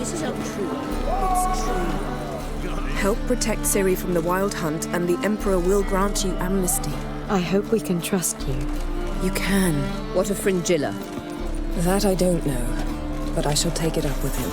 This is untrue. It's true. Help protect Ciri from the Wild Hunt, and the Emperor will grant you amnesty. I hope we can trust you. You can. What of Fringilla? That I don't know, but I shall take it up with him.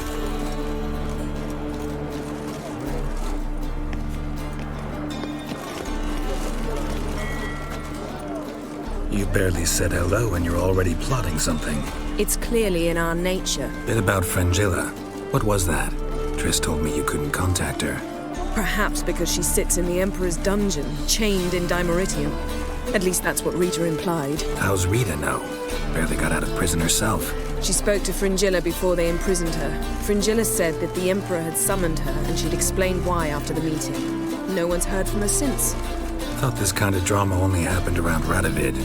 You barely said hello and you're already plotting something. It's clearly in our nature. Bit about Fringilla. What was that? Triss told me you couldn't contact her. Perhaps because she sits in the Emperor's dungeon, chained in Dimeritium. At least that's what Rita implied. How's Rita know? Barely got out of prison herself. She spoke to Fringilla before they imprisoned her. Fringilla said that the Emperor had summoned her and she'd explained why after the meeting. No one's heard from her since. Thought this kind of drama only happened around Radovid.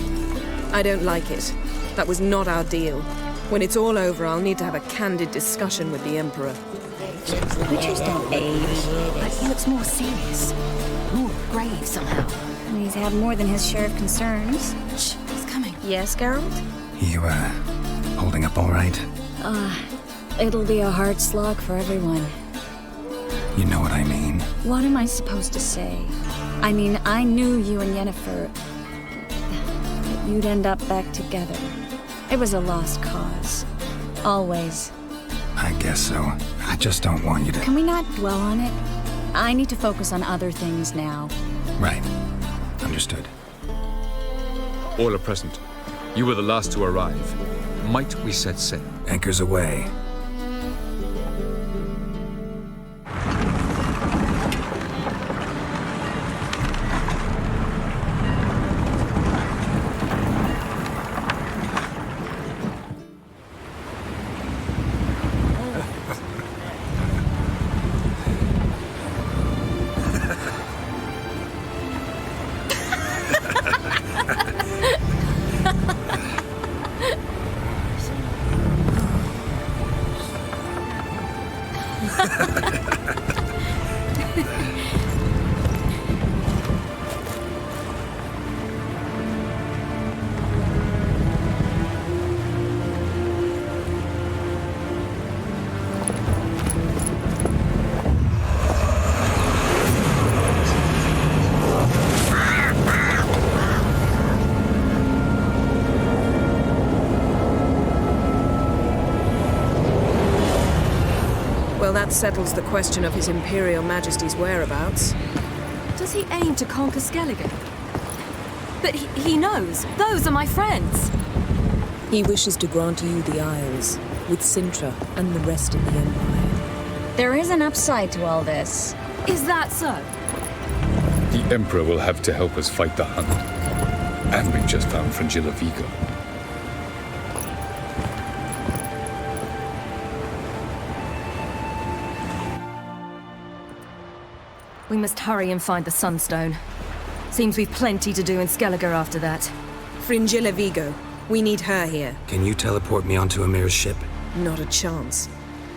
I don't like it. That was not our deal. When it's all over, I'll need to have a candid discussion with the Emperor. Witchers don't age, but he looks more serious. More grave somehow. He's had more than his share of concerns. Shh, he's coming. Yes, Geralt? You, holding up all right? It'll be a hard slog for everyone. You know what I mean. What am I supposed to say? I mean, I knew you and Yennefer... that you'd end up back together. It was a lost cause. Always. I guess so. I just don't want you to... Can we not dwell on it? I need to focus on other things now. Right. Understood. All are present. You were the last to arrive. Might we set sail? Anchors away. Well, that settles the question of His Imperial Majesty's whereabouts. Does he aim to conquer Skellige? But he knows. Those are my friends. He wishes to grant you the Isles, with Sintra and the rest of the Empire. There is an upside to all this. Is that so? The Emperor will have to help us fight the Hunt. And we've just found Fringilla Vigo. We must hurry and find the Sunstone. Seems we've plenty to do in Skellige after that. Fringilla Vigo. We need her here. Can you teleport me onto Emir's ship? Not a chance.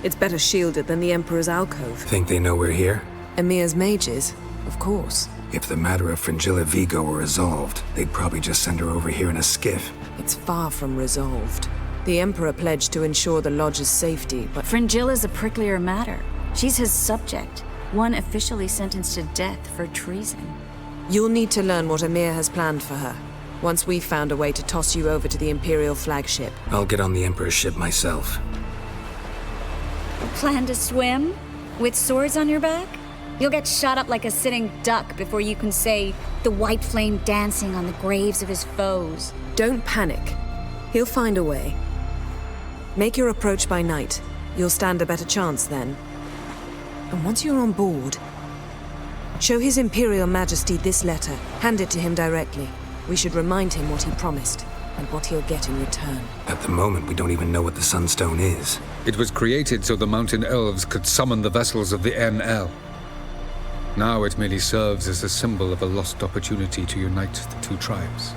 It's better shielded than the Emperor's alcove. Think they know we're here? Emir's mages? Of course. If the matter of Fringilla Vigo were resolved, they'd probably just send her over here in a skiff. It's far from resolved. The Emperor pledged to ensure the Lodge's safety, but Fringilla's a pricklier matter. She's his subject. One officially sentenced to death for treason. you'll need to learn what Emir has planned for her. Once we've found a way to toss you over to the Imperial flagship. I'll get on the Emperor's ship myself. Plan to swim? With swords on your back? You'll get shot up like a sitting duck before you can say the white flame dancing on the graves of his foes. Don't panic. He'll find a way. Make your approach by night. You'll stand a better chance then. And once you're on board, show His Imperial Majesty this letter. Hand it to him directly. We should remind him what he promised, and what he'll get in return. At the moment, we don't even know what the Sunstone is. It was created so the mountain elves could summon the vessels of the NL. Now it merely serves as a symbol of a lost opportunity to unite the two tribes.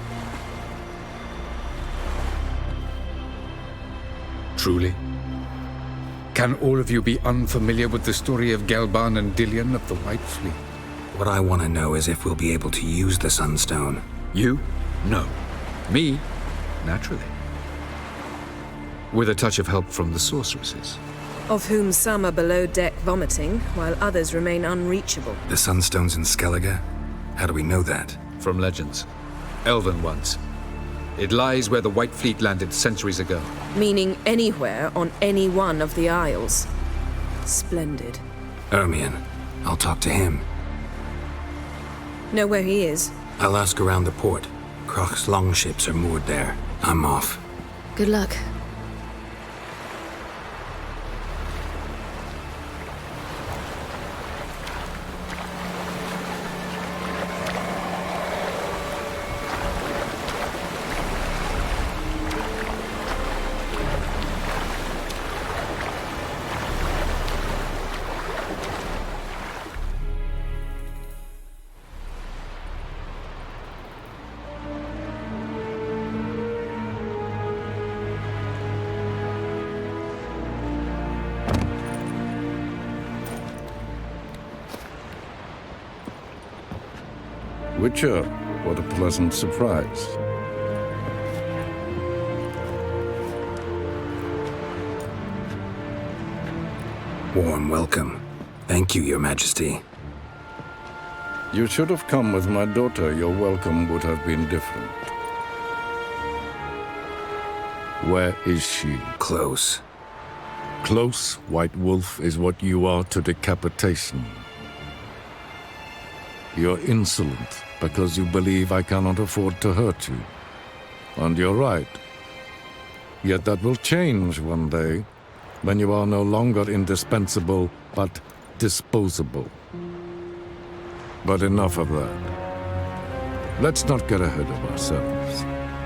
Truly? Can all of you be unfamiliar with the story of Gelban and Dillion of the White Fleet? What I want to know is if we'll be able to use the Sunstone. You? No. Me? Naturally. With a touch of help from the sorceresses. Of whom some are below deck vomiting, while others remain unreachable. The Sunstone's in Skellige? How do we know that? From legends. Elven ones. It lies where the White Fleet landed centuries ago. Meaning anywhere on any one of the Isles. Splendid. Ermion. I'll talk to him. Know where he is? I'll ask around the port. Krach's longships are moored there. I'm off. Good luck. Witcher, what a pleasant surprise. Warm welcome. Thank you, Your Majesty. You should have come with my daughter. Your welcome would have been different. Where is she? Close. Close, White Wolf, is what you are to decapitation. You're insolent because you believe I cannot afford to hurt you. And you're right. Yet that will change one day, when you are no longer indispensable, but disposable. But enough of that. Let's not get ahead of ourselves.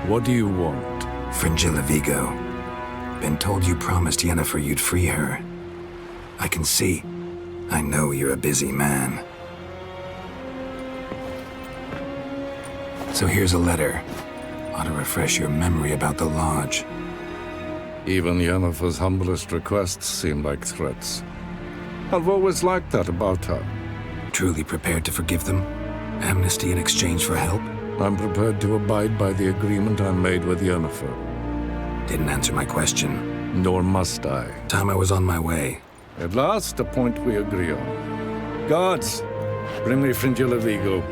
What do you want? Fringilla Vigo. Been told you promised Yennefer you'd free her. I can see. I know you're a busy man. So here's a letter. Ought to refresh your memory about the Lodge. Even Yennefer's humblest requests seem like threats. I've always liked that about her. Truly prepared to forgive them? Amnesty in exchange for help? I'm prepared to abide by the agreement I made with Yennefer. Didn't answer my question. Nor must I. Time I was on my way. At last, a point we agree on. Guards, bring me Fringilla Vigo.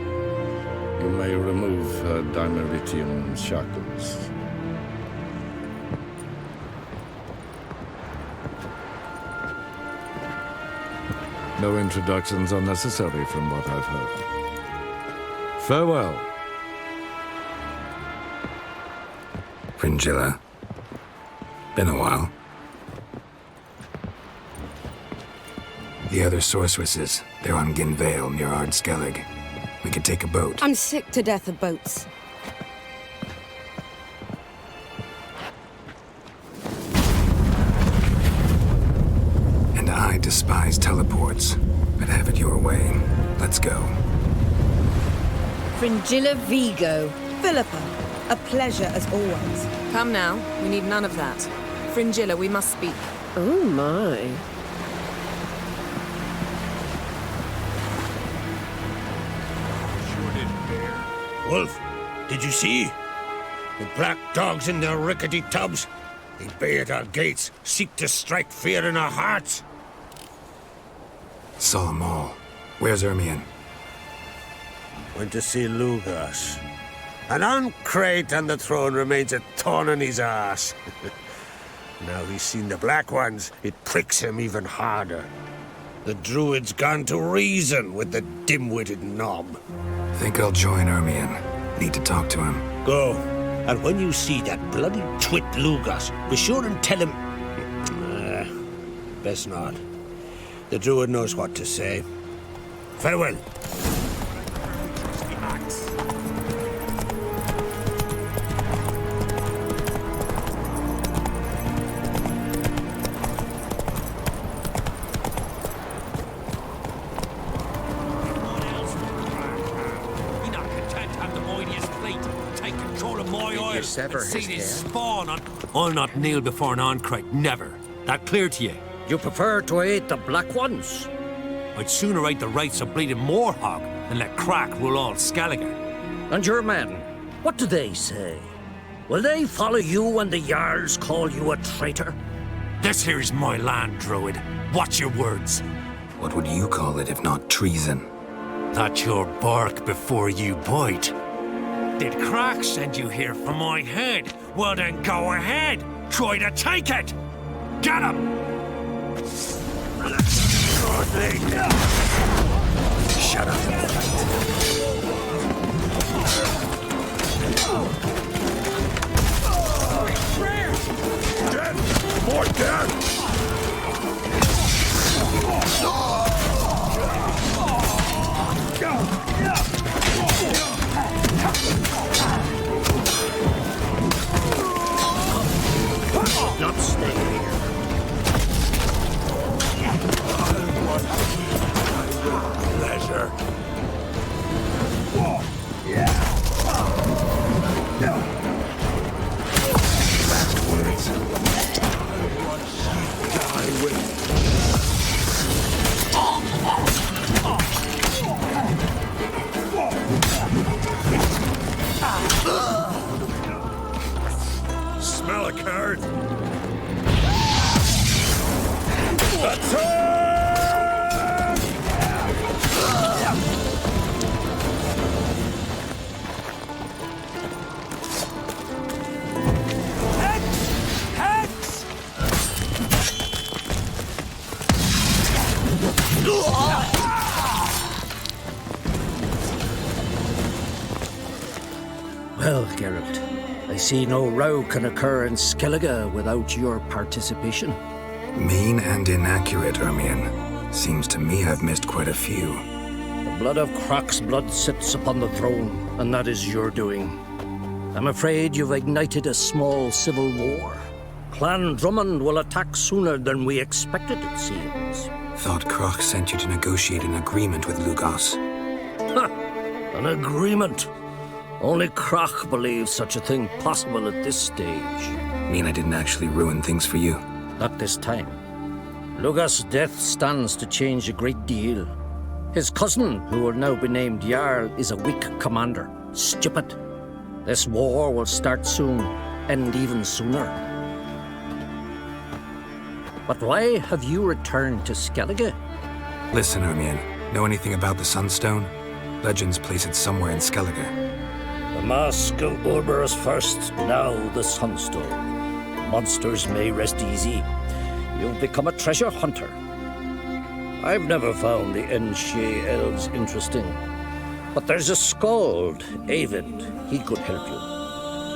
You may remove her Dimeritian shackles. No introductions are necessary from what I've heard. Farewell. Fringilla. Been a while. The other sorceresses, they're on Ginvale near Ard Skellige. We could take a boat. I'm sick to death of boats. And I despise teleports. But have it your way. Let's go. Fringilla Vigo. Philippa, a pleasure as always. Come now, we need none of that. Fringilla, we must speak. Oh my. Wolf, did you see? The black dogs in their rickety tubs. They bay at our gates, seek to strike fear in our hearts. Saw them all. Where's Ermion? Went to see Lugas. An uncrate on the throne remains a thorn in his ass. Now he's seen the Black Ones, it pricks him even harder. The Druid's gone to reason with the dim-witted knob. Think I'll join Ermion. Need to talk to him. Go, and when you see that bloody twit Lugas, be sure and tell him... best not. The Druid knows what to say. Farewell. I'll not kneel before an Oncrite, never. That clear to you? You prefer to aid the Black Ones? I'd sooner aid the rights of bleeding Moorhog than let Crack rule all Skellige. And your men, what do they say? Will they follow you when the Jarls call you a traitor? This here's my land, Druid. Watch your words. What would you call it if not treason? That's your bark before you bite. Did Crack send you here for my head? Well then go ahead. Try to take it. Get him! Shut up. Dead! More dead! Not stay here. Pleasure. Backwards. Die with. Smell a card. Attack! Well, Geralt, I see no row can occur in Skellige without your participation. Mean and inaccurate, Ermion. Seems to me I've missed quite a few. The blood of Croc's blood sits upon the throne, and that is your doing. I'm afraid you've ignited a small civil war. Clan Drummond will attack sooner than we expected, it seems. Thought Croc sent you to negotiate an agreement with Lugos. Ha! An agreement? Only Croc believes such a thing possible at this stage. Mean I didn't actually ruin things for you? Not this time. Lugos' death stands to change a great deal. His cousin, who will now be named Jarl, is a weak commander. Stupid. This war will start soon, end even sooner. But why have you returned to Skellige? Listen, Ermion. Know anything about the Sunstone? Legends place it somewhere in Skellige. The Mask of Orberus first, now the Sunstone. Monsters may rest easy. You've become a treasure hunter. I've never found the Skellige Elves interesting. But there's a skald, Eredin. He could help you.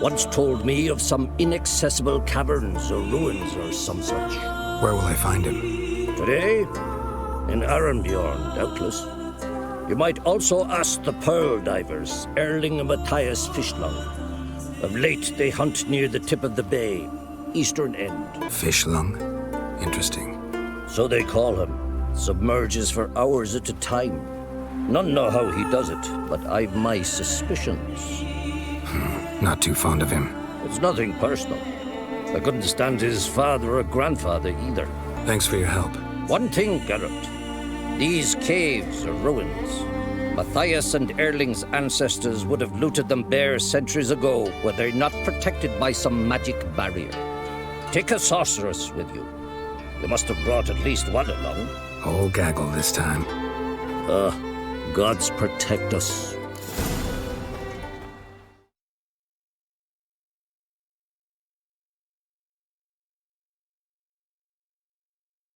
Once told me of some inaccessible caverns or ruins or some such. Where will I find him? Today? In Arenbjorn, doubtless. You might also ask the Pearl Divers, Erling and Matthias Fishlung. Of late, they hunt near the tip of the bay, eastern end. Fishlung? Interesting. So they call him. Submerges for hours at a time. None know how he does it, but I've my suspicions. Not too fond of him. It's nothing personal. I couldn't stand his father or grandfather either. Thanks for your help. One thing, Geralt. These caves are ruins. Matthias and Erling's ancestors would have looted them bare centuries ago were they not protected by some magic barrier. Take a sorceress with you. You must have brought at least one along. Whole gaggle this time. Gods protect us.